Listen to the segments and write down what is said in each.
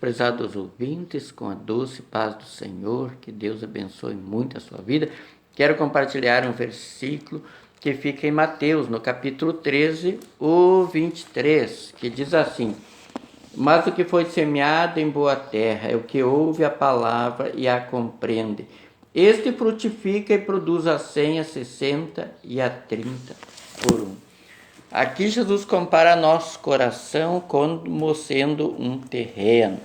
prezados ouvintes, com a doce paz do Senhor, que Deus abençoe muito a sua vida. Quero compartilhar um versículo que fica em Mateus, no capítulo 13, o 23, que diz assim: Mas o que foi semeado em boa terra é o que ouve a palavra e a compreende. Este frutifica e produz a 100, a 60 e a 30 por um. Aqui Jesus compara nosso coração como sendo um terreno,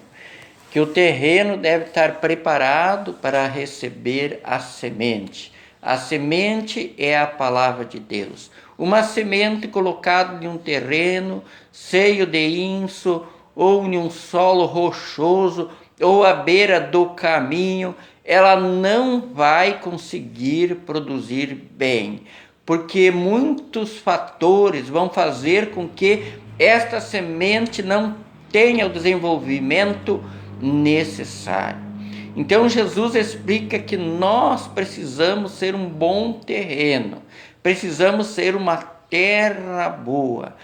que o terreno deve estar preparado para receber a semente. A semente é a palavra de Deus. Uma semente colocada em um terreno cheio de inso, ou em um solo rochoso, ou à beira do caminho, ela não vai conseguir produzir bem, porque muitos fatores vão fazer com que esta semente não tenha o desenvolvimento necessário. Então Jesus explica que nós precisamos ser um bom terreno, precisamos ser uma terra boa.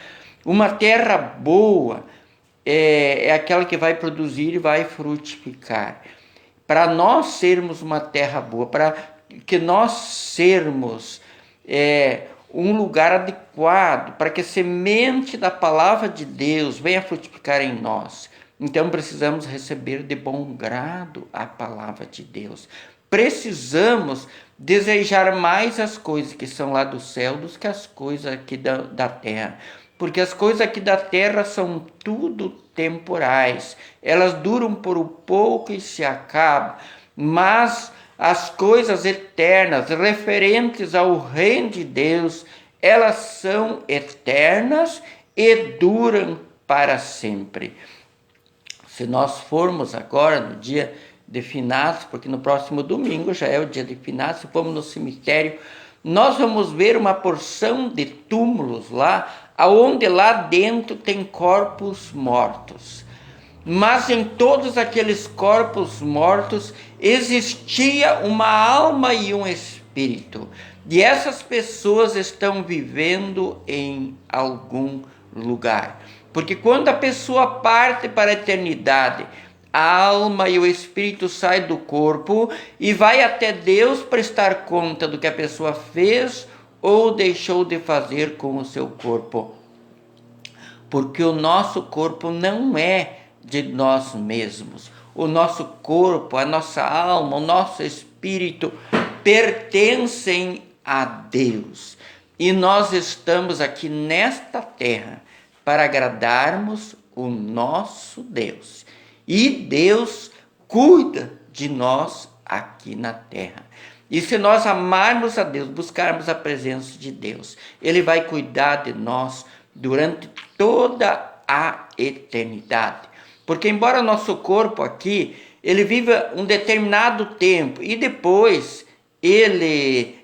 Uma terra boa é aquela que vai produzir e vai frutificar. Para nós sermos uma terra boa, para que nós sermos um lugar adequado, para que a semente da palavra de Deus venha frutificar em nós, então precisamos receber de bom grado a palavra de Deus. Precisamos desejar mais as coisas que são lá do céu do que as coisas aqui da terra. Porque as coisas aqui da terra são tudo temporais. Elas duram por um pouco e se acabam. Mas as coisas eternas, referentes ao reino de Deus, elas são eternas e duram para sempre. Se nós formos agora no dia de finados, porque no próximo domingo já é o dia de finados, se formos no cemitério, nós vamos ver uma porção de túmulos lá, onde lá dentro tem corpos mortos. Mas em todos aqueles corpos mortos existia uma alma e um espírito. E essas pessoas estão vivendo em algum lugar. Porque quando a pessoa parte para a eternidade, a alma e o espírito saem do corpo e vai até Deus prestar conta do que a pessoa fez ou deixou de fazer com o seu corpo. Porque o nosso corpo não é de nós mesmos. O nosso corpo, a nossa alma, o nosso espírito pertencem a Deus. E nós estamos aqui nesta terra para agradarmos o nosso Deus. E Deus cuida de nós aqui na terra. E se nós amarmos a Deus, buscarmos a presença de Deus, Ele vai cuidar de nós durante toda a eternidade. Porque embora nosso corpo aqui, ele viva um determinado tempo e depois ele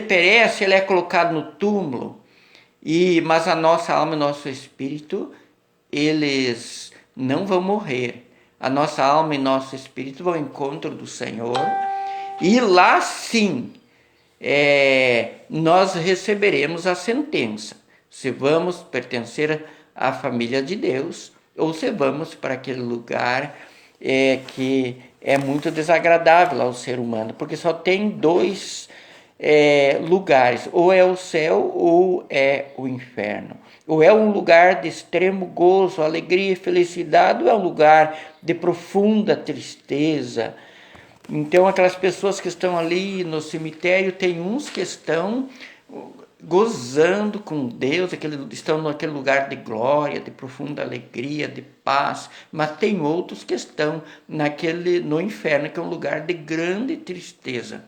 perece, ele é colocado no túmulo, mas a nossa alma e nosso espírito, eles não vão morrer. A nossa alma e nosso espírito vão ao encontro do Senhor e lá sim nós receberemos a sentença, se vamos pertencer à família de Deus ou se vamos para aquele lugar que é muito desagradável ao ser humano, porque só tem dois lugares, ou é o céu ou é o inferno. Ou é um lugar de extremo gozo, alegria e felicidade, ou é um lugar de profunda tristeza. Então aquelas pessoas que estão ali no cemitério, tem uns que estão gozando com Deus, estão naquele lugar de glória, de profunda alegria, de paz, mas tem outros que estão no inferno, que é um lugar de grande tristeza.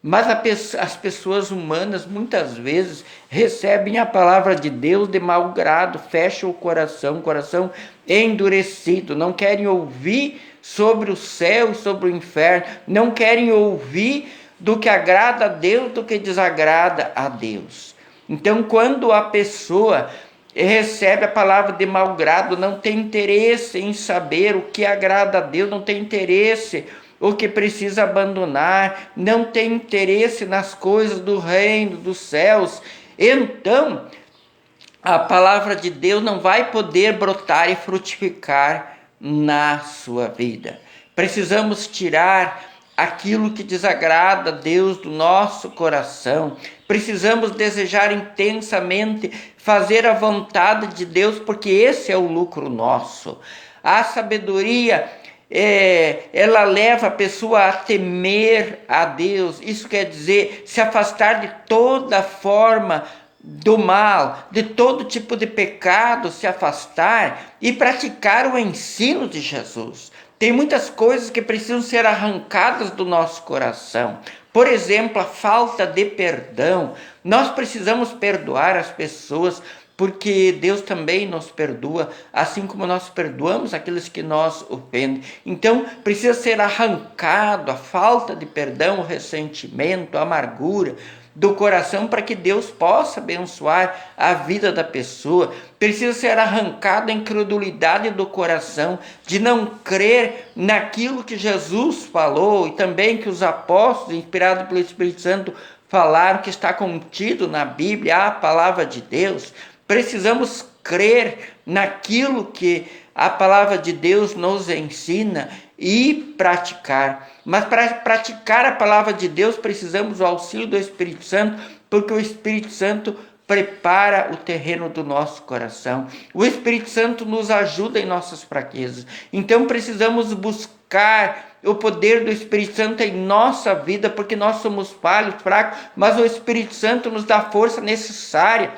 Mas as pessoas humanas muitas vezes recebem a palavra de Deus de mau grado, fecham o coração endurecido, não querem ouvir sobre o céu e sobre o inferno, não querem ouvir do que agrada a Deus, do que desagrada a Deus. Então, quando a pessoa recebe a palavra de mau grado, não tem interesse em saber o que agrada a Deus, não tem interesse o que precisa abandonar, não tem interesse nas coisas do reino, dos céus, então a palavra de Deus não vai poder brotar e frutificar na sua vida. Precisamos tirar aquilo que desagrada a Deus do nosso coração. Precisamos desejar intensamente fazer a vontade de Deus, porque esse é o lucro nosso. A sabedoria, ela leva a pessoa a temer a Deus. Isso quer dizer se afastar de toda forma do mal, de todo tipo de pecado, se afastar e praticar o ensino de Jesus. Tem muitas coisas que precisam ser arrancadas do nosso coração. Por exemplo, a falta de perdão. Nós precisamos perdoar as pessoas, porque Deus também nos perdoa, assim como nós perdoamos aqueles que nos ofendem. Então, precisa ser arrancado a falta de perdão, o ressentimento, a amargura do coração, para que Deus possa abençoar a vida da pessoa. Precisa ser arrancada a incredulidade do coração, de não crer naquilo que Jesus falou e também que os apóstolos, inspirados pelo Espírito Santo, falaram, que está contido na Bíblia, a palavra de Deus. Precisamos crer naquilo que a palavra de Deus nos ensina e praticar. Mas para praticar a palavra de Deus, precisamos do auxílio do Espírito Santo, porque o Espírito Santo prepara o terreno do nosso coração. O Espírito Santo nos ajuda em nossas fraquezas. Então precisamos buscar o poder do Espírito Santo em nossa vida, porque nós somos falhos, fracos, mas o Espírito Santo nos dá a força necessária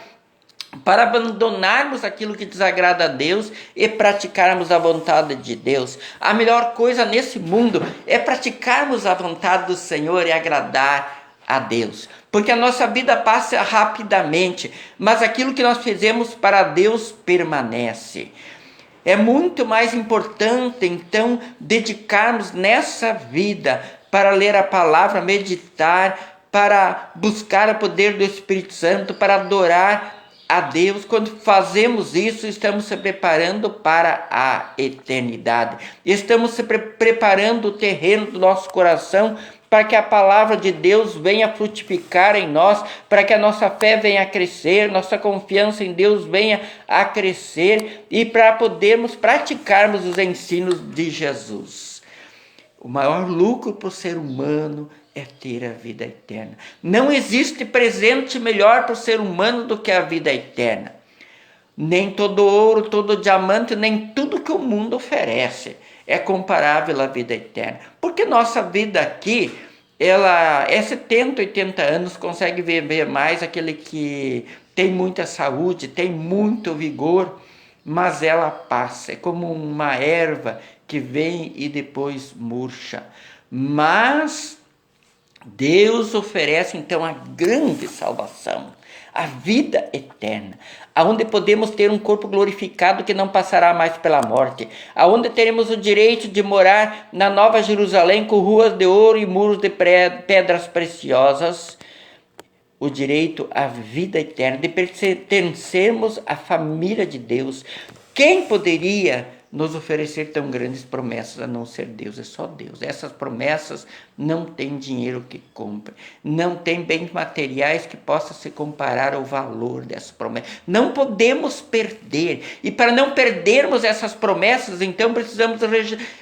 para abandonarmos aquilo que desagrada a Deus e praticarmos a vontade de Deus. A melhor coisa nesse mundo é praticarmos a vontade do Senhor e agradar a Deus. Porque a nossa vida passa rapidamente, mas aquilo que nós fizemos para Deus permanece. É muito mais importante, então, dedicarmos nessa vida para ler a palavra, meditar, para buscar o poder do Espírito Santo, para adorar a Deus. Quando fazemos isso, estamos se preparando para a eternidade. Estamos se preparando o terreno do nosso coração para que a palavra de Deus venha frutificar em nós, para que a nossa fé venha a crescer, nossa confiança em Deus venha a crescer e para podermos praticarmos os ensinos de Jesus. O maior lucro para o ser humano é ter a vida eterna. Não existe presente melhor para o ser humano do que a vida eterna. Nem todo ouro, todo diamante, nem tudo que o mundo oferece é comparável à vida eterna. Porque nossa vida aqui, ela é 70, 80 anos, consegue viver mais aquele que tem muita saúde, tem muito vigor, mas ela passa. É como uma erva que vem e depois murcha. Mas Deus oferece então a grande salvação, a vida eterna, aonde podemos ter um corpo glorificado que não passará mais pela morte, aonde teremos o direito de morar na Nova Jerusalém com ruas de ouro e muros de pedras preciosas, o direito à vida eterna, de pertencermos à família de Deus. Quem poderia nos oferecer tão grandes promessas a não ser Deus? É só Deus. Essas promessas não têm dinheiro que compre, não tem bens materiais que possa se comparar ao valor dessas promessas. Não podemos perder, e para não perdermos essas promessas, então precisamos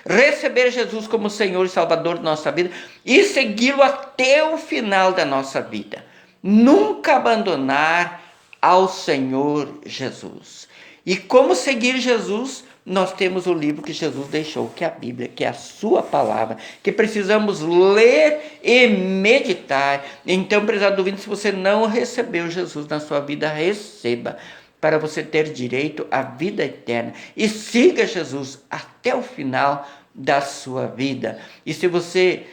receber Jesus como Senhor e Salvador da nossa vida e segui-lo até o final da nossa vida. Nunca abandonar ao Senhor Jesus. E como seguir Jesus? Nós temos o livro que Jesus deixou, que é a Bíblia, que é a sua palavra, que precisamos ler e meditar. Então, prezado ouvinte, se você não recebeu Jesus na sua vida, receba, para você ter direito à vida eterna. E siga Jesus até o final da sua vida. E se você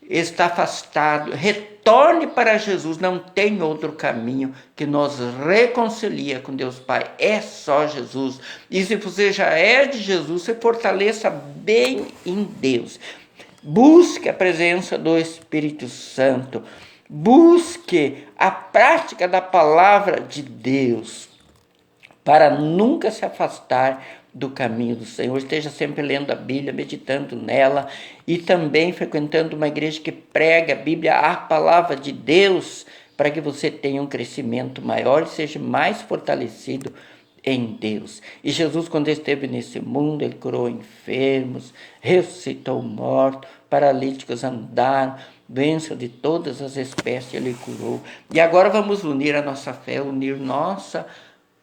está afastado, retorne para Jesus. Não tem outro caminho que nos reconcilia com Deus Pai, é só Jesus. E se você já é de Jesus, se fortaleça bem em Deus. Busque a presença do Espírito Santo, busque a prática da palavra de Deus, para nunca se afastar do caminho do Senhor. Esteja sempre lendo a Bíblia, meditando nela e também frequentando uma igreja que prega a Bíblia, a palavra de Deus, para que você tenha um crescimento maior e seja mais fortalecido em Deus. E Jesus, quando esteve nesse mundo, ele curou enfermos, ressuscitou mortos, paralíticos andaram, doença de todas as espécies ele curou. E agora vamos unir a nossa fé, unir nossa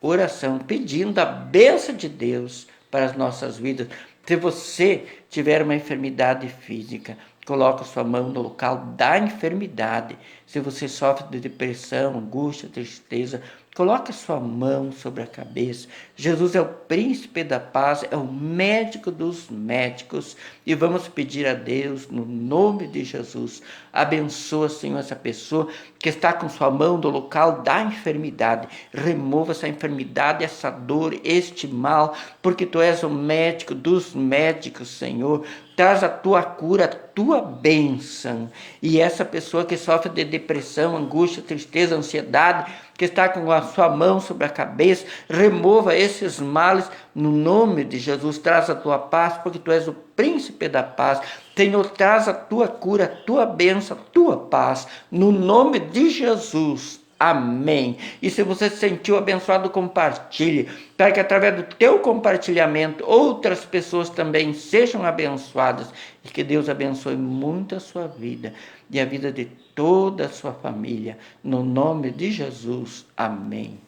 oração, pedindo a bênção de Deus para as nossas vidas. Se você tiver uma enfermidade física, coloque sua mão no local da enfermidade. Se você sofre de depressão, angústia, tristeza, coloque sua mão sobre a cabeça. Jesus é o príncipe da paz, é o médico dos médicos. E vamos pedir a Deus, no nome de Jesus, abençoa, Senhor, essa pessoa que está com sua mão no local da enfermidade. Remova essa enfermidade, essa dor, este mal, porque Tu és o médico dos médicos, Senhor. Traz a Tua cura, a Tua bênção. E essa pessoa que sofre de depressão, angústia, tristeza, ansiedade, que está com a sua mão sobre a cabeça, remova esses males no nome de Jesus. Traz a Tua paz, porque Tu és o príncipe da paz. Senhor, traz a Tua cura, a Tua bênção, a Tua paz, no nome de Jesus. Amém. E se você se sentiu abençoado, compartilhe, para que através do teu compartilhamento outras pessoas também sejam abençoadas e que Deus abençoe muito a sua vida e a vida de toda a sua família. No nome de Jesus. Amém.